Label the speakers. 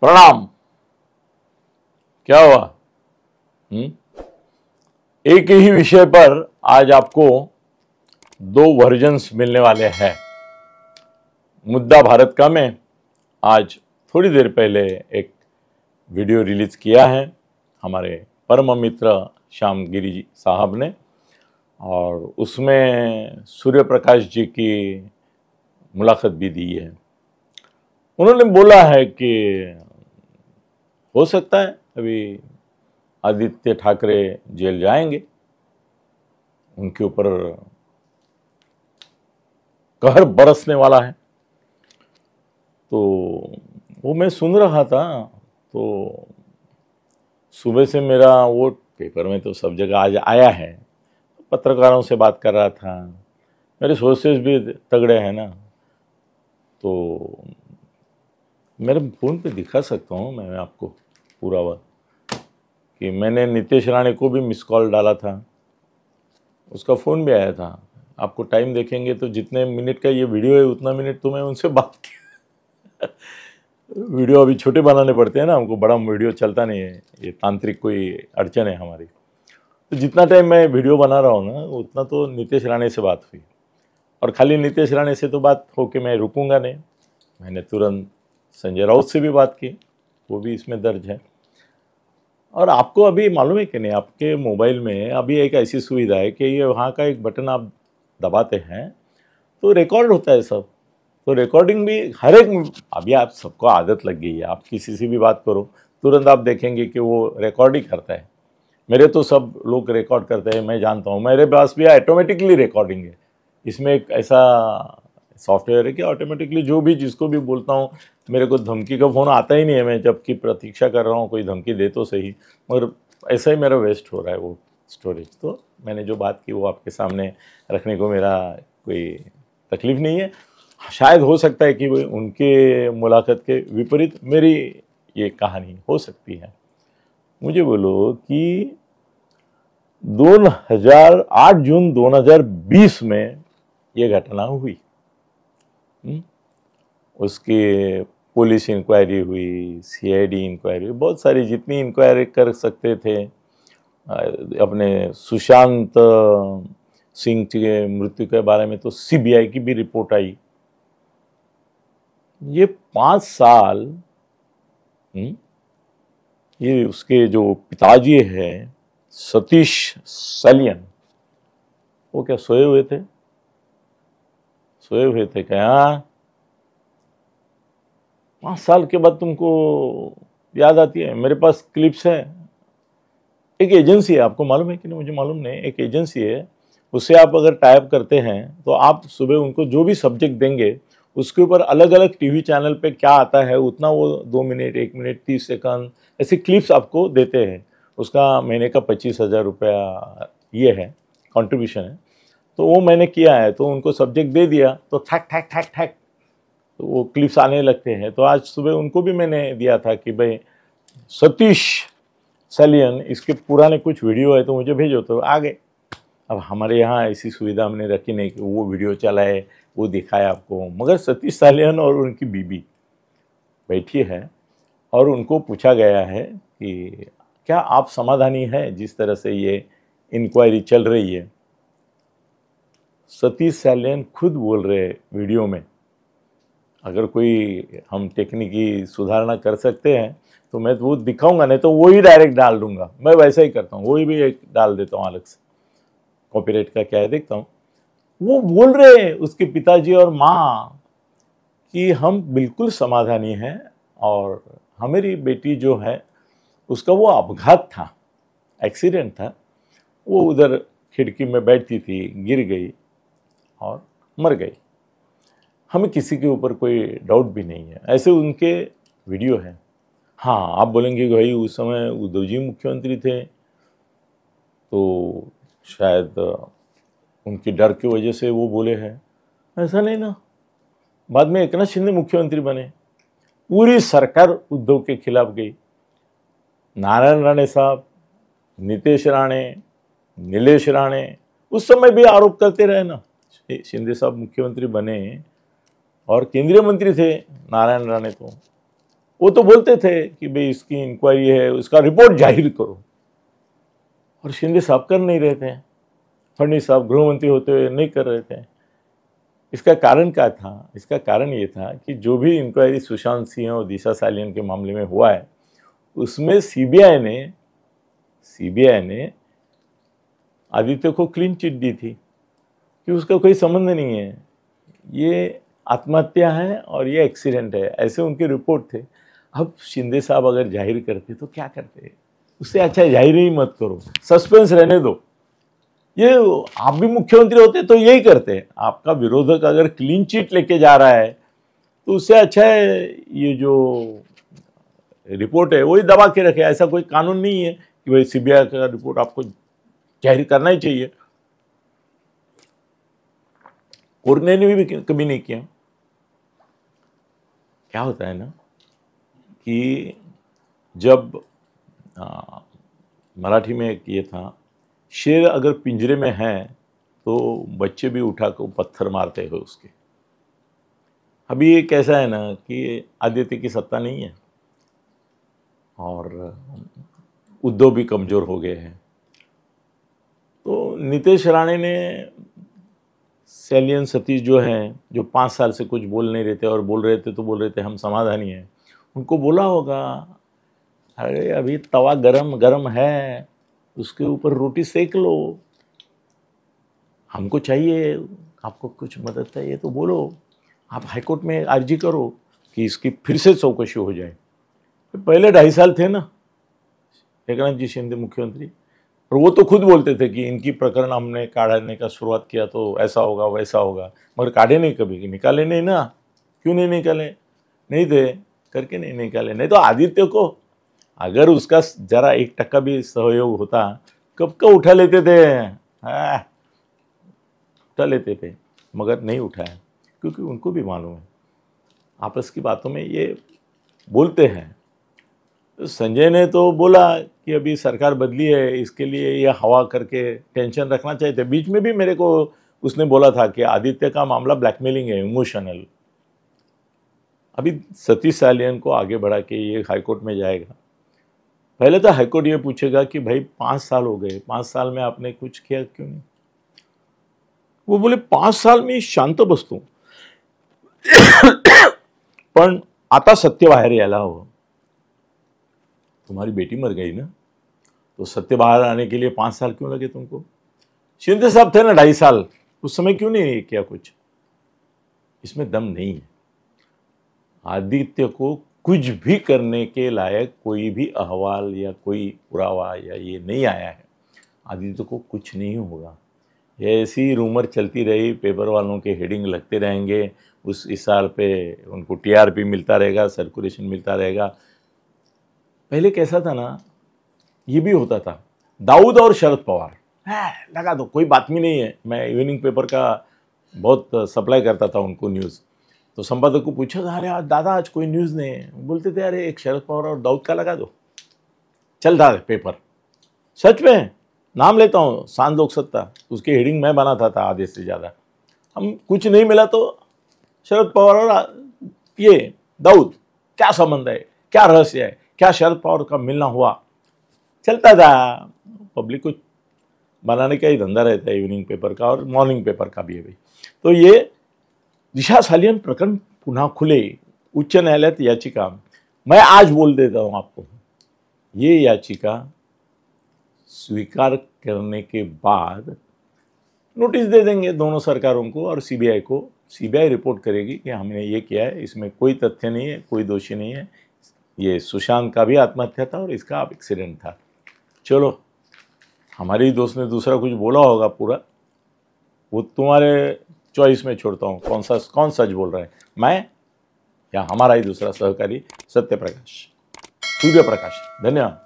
Speaker 1: प्रणाम। क्या हुआ? एक ही विषय पर आज आपको दो वर्जन्स मिलने वाले हैं। मुद्दा भारत का में आज थोड़ी देर पहले एक वीडियो रिलीज किया है हमारे परम मित्र श्याम गिरी जी साहब ने, और उसमें सूर्य प्रकाश जी की मुलाकात भी दी है। उन्होंने बोला है कि हो सकता है अभी आदित्य ठाकरे जेल जाएंगे, उनके ऊपर कहर बरसने वाला है। तो वो मैं सुन रहा था, तो सुबह से मेरा वो पेपर में तो सब जगह आज आया है, पत्रकारों से बात कर रहा था, मेरे सोर्सेज भी तगड़े हैं ना, तो मेरे फ़ोन पे दिखा सकता हूँ मैं आपको पूरा वक्त कि मैंने नितेश राणे को भी मिस कॉल डाला था, उसका फ़ोन भी आया था। आपको टाइम देखेंगे तो जितने मिनट का ये वीडियो है उतना मिनट तो मैं उनसे बात की। वीडियो अभी छोटे बनाने पड़ते हैं ना हमको, बड़ा वीडियो चलता नहीं है, ये तांत्रिक कोई अड़चन है हमारी। तो जितना टाइम मैं वीडियो बना रहा हूँ ना, उतना तो नितेश राणे से बात हुई, और खाली नितेश राणे से तो बात हो के मैं रुकूंगा नहीं। मैंने तुरंत संजय राउत से भी बात की, वो भी इसमें दर्ज है। और आपको अभी मालूम है कि नहीं, आपके मोबाइल में अभी एक ऐसी सुविधा है कि ये वहाँ का एक बटन आप दबाते हैं तो रिकॉर्ड होता है सब। तो रिकॉर्डिंग भी हर एक, अभी आप सबको आदत लग गई है, आप किसी से भी बात करो तुरंत आप देखेंगे कि वो रिकॉर्ड ही करता है। मेरे तो सब लोग रिकॉर्ड करते हैं, मैं जानता हूँ, मेरे पास भी ऑटोमेटिकली रिकॉर्डिंग है। इसमें एक ऐसा सॉफ्टवेयर है कि ऑटोमेटिकली जो भी जिसको भी बोलता हूँ, मेरे को धमकी का फ़ोन आता ही नहीं है, मैं जबकि प्रतीक्षा कर रहा हूँ कोई धमकी दे तो सही, मगर ऐसा ही मेरा वेस्ट हो रहा है वो स्टोरेज। तो मैंने जो बात की वो आपके सामने रखने को मेरा कोई तकलीफ़ नहीं है। शायद हो सकता है कि वो उनके मुलाकात के विपरीत मेरी ये कहानी हो सकती है। मुझे बोलो कि 8 जून 2020 में ये घटना हुई। उसकी पुलिस इंक्वायरी हुई, सीआईडी इंक्वायरी, बहुत सारी जितनी इंक्वायरी कर सकते थे। अपने सुशांत सिंह के मृत्यु के बारे में तो सीबीआई की भी रिपोर्ट आई। ये 5 साल ये उसके जो पिताजी हैं सतीश सालियन, वो क्या सोए हुए थे? सोए हुए थे क्या? 5 साल के बाद तुमको याद आती है? मेरे पास क्लिप्स है। एक एजेंसी है, आपको मालूम है कि नहीं मुझे मालूम नहीं, एक एजेंसी है, उससे आप अगर टाइप करते हैं तो आप सुबह उनको जो भी सब्जेक्ट देंगे उसके ऊपर अलग अलग टीवी चैनल पे क्या आता है उतना वो 2 मिनट, 1 मिनट, 30 सेकंड ऐसे क्लिप्स आपको देते हैं। उसका महीने का 25,000 रुपया ये है, कंट्रीब्यूशन है। तो वो मैंने किया है, तो उनको सब्जेक्ट दे दिया तो ठैक ठैक ठैक ठैक तो वो क्लिप्स आने लगते हैं। तो आज सुबह उनको भी मैंने दिया था कि भाई सतीश सालियन इसके पुराने कुछ वीडियो है तो मुझे भेजो, तो आ गए। अब हमारे यहाँ ऐसी सुविधा हमने रखी नहीं कि वो वीडियो चलाए वो दिखाए आपको, मगर सतीश सालियन और उनकी बीबी बैठी है और उनको पूछा गया है कि क्या आप समाधानी हैं जिस तरह से ये इंक्वायरी चल रही है। सतीश सालियन खुद बोल रहे हैं वीडियो में, अगर कोई हम टेक्निकी सुधारना कर सकते हैं तो मैं तो वो दिखाऊंगा, नहीं तो वो ही डायरेक्ट डाल दूंगा। मैं वैसा ही करता हूँ, वही भी एक डाल देता हूँ अलग से, कॉपीराइट का क्या है देखता हूँ। वो बोल रहे हैं उसके पिताजी और माँ कि हम बिल्कुल समाधानी हैं, और हमारी बेटी जो है उसका वो अपघात था, एक्सीडेंट था, वो उधर खिड़की में बैठती थी, गिर गई और मर गई। हमें किसी के ऊपर कोई डाउट भी नहीं है, ऐसे उनके वीडियो है। हाँ, आप बोलेंगे कि भाई उस समय उद्धव जी मुख्यमंत्री थे तो शायद उनकी डर की वजह से वो बोले हैं, ऐसा नहीं ना। बाद में एकनाथ शिंदे मुख्यमंत्री बने, पूरी सरकार उद्धव के खिलाफ गई। नारायण राणे साहब, नितेश राणे, नीलेश राणे उस समय भी आरोप करते रहे ना। शिंदे साहब मुख्यमंत्री बने और केंद्रीय मंत्री थे नारायण राणे, तो वो तो बोलते थे कि भाई इसकी इंक्वायरी है, उसका रिपोर्ट जाहिर करो, और शिंदे साहब कर नहीं रहे थे, फडणवीस साहब गृहमंत्री होते हुए नहीं कर रहे थे। इसका कारण क्या था? इसका कारण ये था कि जो भी इंक्वायरी सुशांत सिंह और दिशा सालियन के मामले में हुआ है, उसमें सीबीआई ने आदित्य को क्लीन चिट दी थी कि उसका कोई संबंध नहीं है, ये आत्महत्या है और ये एक्सीडेंट है, ऐसे उनके रिपोर्ट थे। अब शिंदे साहब अगर जाहिर करते तो क्या करते? उससे अच्छा जाहिर ही मत करो, सस्पेंस रहने दो। ये आप भी मुख्यमंत्री होते तो यही करते। आपका विरोधक अगर क्लीन चिट लेके जा रहा है तो उससे अच्छा है ये जो रिपोर्ट है वही दबा के रखे। ऐसा कोई कानून नहीं है कि भाई सीबीआई का रिपोर्ट आपको जाहिर करना ही चाहिए। कोर्ट ने भी कभी नहीं किया। क्या होता है ना कि जब मराठी में एक ये था, शेर अगर पिंजरे में है तो बच्चे भी उठाकर पत्थर मारते हैं उसके। अभी ये कैसा है ना कि आदित्य की सत्ता नहीं है और उद्धव भी कमजोर हो गए हैं, तो नीतीश राणे ने सैलियन सतीश जो हैं, जो 5 साल से कुछ बोल नहीं रहे थे और बोल रहे थे तो बोल रहे थे हम समाधानी हैं, उनको बोला होगा अरे अभी तवा गरम गरम है, उसके ऊपर रोटी सेक लो, हमको चाहिए, आपको कुछ मदद चाहिए तो बोलो, आप हाईकोर्ट में अर्जी करो कि इसकी फिर से चौकसी हो जाए। पहले 2.5 साल थे ना एकनाथ जी शिंदे मुख्यमंत्री, और वो तो खुद बोलते थे कि इनकी प्रकरण हमने काढ़ने का शुरुआत किया तो ऐसा होगा वैसा होगा, मगर काढ़े नहीं कभी, निकाले नहीं ना। क्यों नहीं निकाले? नहीं थे करके नहीं निकाले। नहीं तो आदित्य को अगर उसका जरा 1% भी सहयोग होता कब का उठा लेते थे, उठा लेते थे, मगर नहीं उठाया क्योंकि उनको भी मालूम है आपस की बातों में ये बोलते हैं। तो संजय ने तो बोला कि अभी सरकार बदली है, इसके लिए ये हवा करके टेंशन रखना चाहिए थे। बीच में भी मेरे को उसने बोला था कि आदित्य का मामला ब्लैकमेलिंग है, इमोशनल। अभी सतीश सालियन को आगे बढ़ा के ये हाईकोर्ट में जाएगा। पहले तो हाईकोर्ट ये पूछेगा कि भाई 5 साल हो गए, 5 साल में आपने कुछ किया क्यों नहीं? वो बोले 5 साल मी शांत बसतो, पण आता सत्य बाहेर यायला हवं। तुम्हारी बेटी मर गई ना, तो सत्य बाहर आने के लिए 5 साल क्यों लगे तुमको? शिंदे साहब थे ना 2.5 साल, उस समय क्यों नहीं किया कुछ? इसमें दम नहीं है। आदित्य को कुछ भी करने के लायक कोई भी अहवाल या कोई पुरावा या ये नहीं आया है। आदित्य को कुछ नहीं होगा। ये ऐसी रूमर चलती रही, पेपर वालों के हेडिंग लगते रहेंगे, उस इशार पे उनको टीआरपी मिलता रहेगा, सर्कुलेशन मिलता रहेगा। पहले कैसा था ना, ये भी होता था, दाऊद और शरद पवार लगा दो, कोई बात भी नहीं है। मैं इवनिंग पेपर का बहुत सप्लाई करता था उनको न्यूज़, तो संपादक को पूछा अरे आज दादा आज कोई न्यूज़ नहीं है। बोलते थे अरे एक शरद पवार और दाऊद का लगा दो, चलता है पेपर। सच में नाम लेता हूँ, सांझ लोक सत्ता, उसकी हेडिंग मैं बनाता था आधे से ज़्यादा। हम कुछ नहीं मिला तो शरद पवार और ये दाऊद क्या संबंध है, क्या रहस्य है, क्या शरद पवार का मिलना हुआ, चलता था। पब्लिक को बनाने का ही धंधा रहता है इवनिंग पेपर का और मॉर्निंग पेपर का भी है भाई। तो ये दिशा सालियन प्रकरण पुनः खुले, उच्च न्यायालयात याचिका, मैं आज बोल देता हूं आपको, ये याचिका स्वीकार करने के बाद नोटिस दे देंगे दोनों सरकारों को और सीबीआई को। सीबीआई रिपोर्ट करेगी कि हमने ये किया है, इसमें कोई तथ्य नहीं है, कोई दोषी नहीं है, ये सुशांत का भी आत्महत्या था और इसका एक्सीडेंट था। चलो, हमारे ही दोस्त ने दूसरा कुछ बोला होगा पूरा, वो तुम्हारे चॉइस में छोड़ता हूँ, कौन सच बोल रहा है, मैं या हमारा ही दूसरा सहकारी सत्य प्रकाश, सूर्य प्रकाश। धन्यवाद।